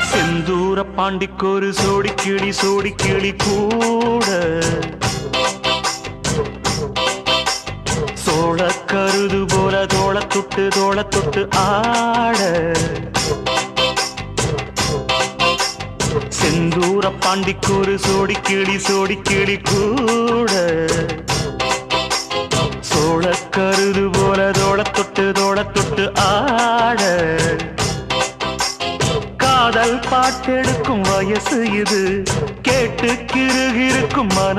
செந்தூர பாண்டிக்கொரு சோடி கிளி கூட சோழ கருது போல தோள தொட்டு ஆட செந்தூர பாண்டிக்கொரு சோடி கிளி கூட சோழ கருது போல தோள தொட்டு ஆட காதல் பாட்டெடுக்கும் வயசு இது கேட்டு கிருகிருக்கும் மனசு